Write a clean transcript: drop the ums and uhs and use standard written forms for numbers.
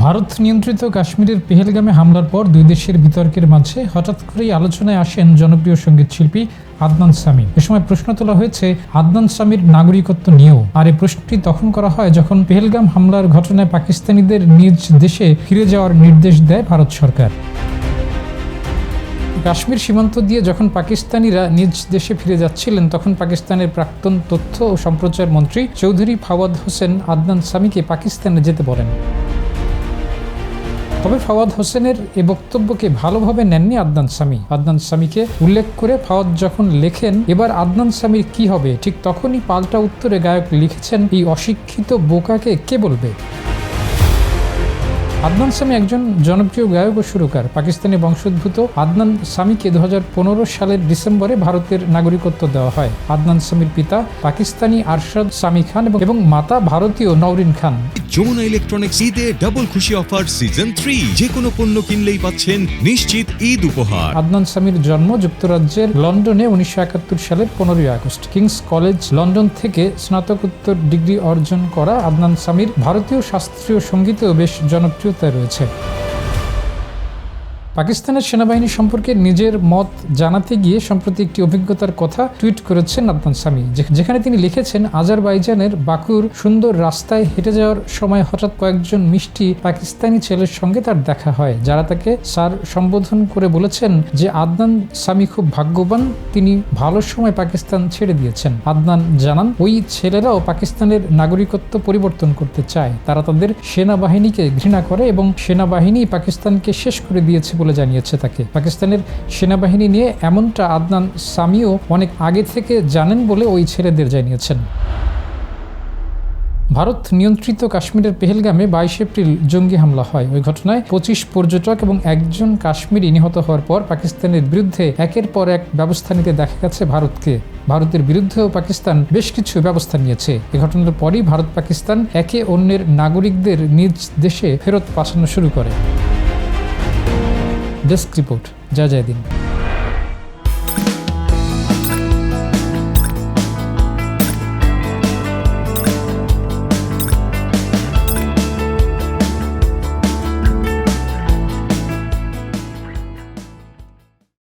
ভারত নিয়ন্ত্রিত কাশ্মীরের পেহেলগামে হামলার পর দুই দেশের বিতর্কের মাঝে হঠাৎ করেই আলোচনায় আসেন জনপ্রিয় সঙ্গীত শিল্পী আদনান সামি। এ সময় প্রশ্ন তোলা হয়েছে আদনান সামির নাগরিকত্ব নিয়েও। আর এই প্রশ্নটি তখন করা হয় যখন পেহেলগাম হামলার ঘটনায় পাকিস্তানিদের নিজ দেশে ফিরে যাওয়ার নির্দেশ দেয় ভারত সরকার। কাশ্মীর সীমান্ত দিয়ে যখন পাকিস্তানিরা নিজ দেশে ফিরে যাচ্ছিলেন, তখন পাকিস্তানের প্রাক্তন তথ্য ও সম্প্রচার মন্ত্রী চৌধুরী ফাওয়াদ হোসেন আদনান সামিকে পাকিস্তানে যেতে বলেন। তবে ফাওয়াদ হোসেনের এ বক্তব্যকে ভালোভাবে নেননি আদনান সামি। আদনান সামিকে উল্লেখ করে ফাওয়াদ যখন লেখেন এবার আদনান সামির কি হবে, ঠিক তখনই পাল্টা উত্তরে গায়ক লিখেছেন, এই অশিক্ষিত বোকাকে কে বলবে। আদনান সামি একজন জনপ্রিয় গায়ক ও সুরকার। পাকিস্তানি বংশোদ্ভূত আদনান সামিকে 2015 সালের ডিসেম্বরে ভারতের নাগরিকত্ব দেওয়া হয়। আদনান সামির পিতা পাকিস্তানি আরশাদ সামি খান এবং মাতা ভারতীয় নওরিন খান। যমুনা ইলেকট্রনিক্স ঈদে ডাবল খুশি অফার সিজন 3, যে কোনো পণ্য কিনলেই পাচ্ছেন নিশ্চিত ঈদ উপহার। আদনান সামির জন্ম যুক্তরাজ্যের লন্ডনে 1971 সালের 15 আগস্ট। কিংস কলেজ লন্ডন থেকে স্নাতকোত্তর ডিগ্রি অর্জন করা আদনান সামির ভারতীয় শাস্ত্রীয় সঙ্গীতেও বেশ জনপ্রিয়তা রয়েছে। পাকিস্তানের সেনাবাহিনী সম্পর্কে নিজের মত জানাতে গিয়ে সম্প্রতি একটি অভিজ্ঞতার কথা টুইট করেছেন আদনান সামি, যেখানে তিনি লিখেছেন, আজারবাইজানের বাকুর সুন্দর রাস্তায় হেঁটে যাওয়ার সময় হঠাৎ কয়েকজন মিষ্টি পাকিস্তানি ছেলের সঙ্গে তার দেখা হয়, যারা তাকে স্যার সম্বোধন করে বলেছেন যে আদনান সামি খুব ভাগ্যবান, তিনি ভালো সময় পাকিস্তান ছেড়ে দিয়েছেন। আদনান জানান, ওই ছেলেরাও পাকিস্তানের নাগরিকত্ব পরিবর্তন করতে চায়। তারা তাদের সেনাবাহিনীকে ঘৃণা করে এবং সেনাবাহিনী পাকিস্তানকে শেষ করে দিয়েছে বলে জানিয়েছে তাকে। পাকিস্তানের সেনাবাহিনী নিয়ে এমনটা আদনান সামিও অনেক আগে থেকে জানেন বলে ওই ছেলেদের জানিয়েছেন। ভারত নিয়ন্ত্রিত কাশ্মীরের পেহেলগামে 22 এপ্রিল জঙ্গি হামলা হয়। ওই ঘটনায় 25 পর্যটক এবং একজন কাশ্মীরি নিহত হওয়ার পর পাকিস্তানের বিরুদ্ধে একের পর এক ব্যবস্থা নিতে দেখা গেছে ভারতকে। ভারতের বিরুদ্ধেও পাকিস্তান বেশ কিছু ব্যবস্থা নিয়েছে। এ ঘটনার পরই ভারত পাকিস্তান একে অন্যের নাগরিকদের নিজ দেশে ফেরত পাঠানো শুরু করে। ডেস্ক রিপোর্ট, জয় দিন।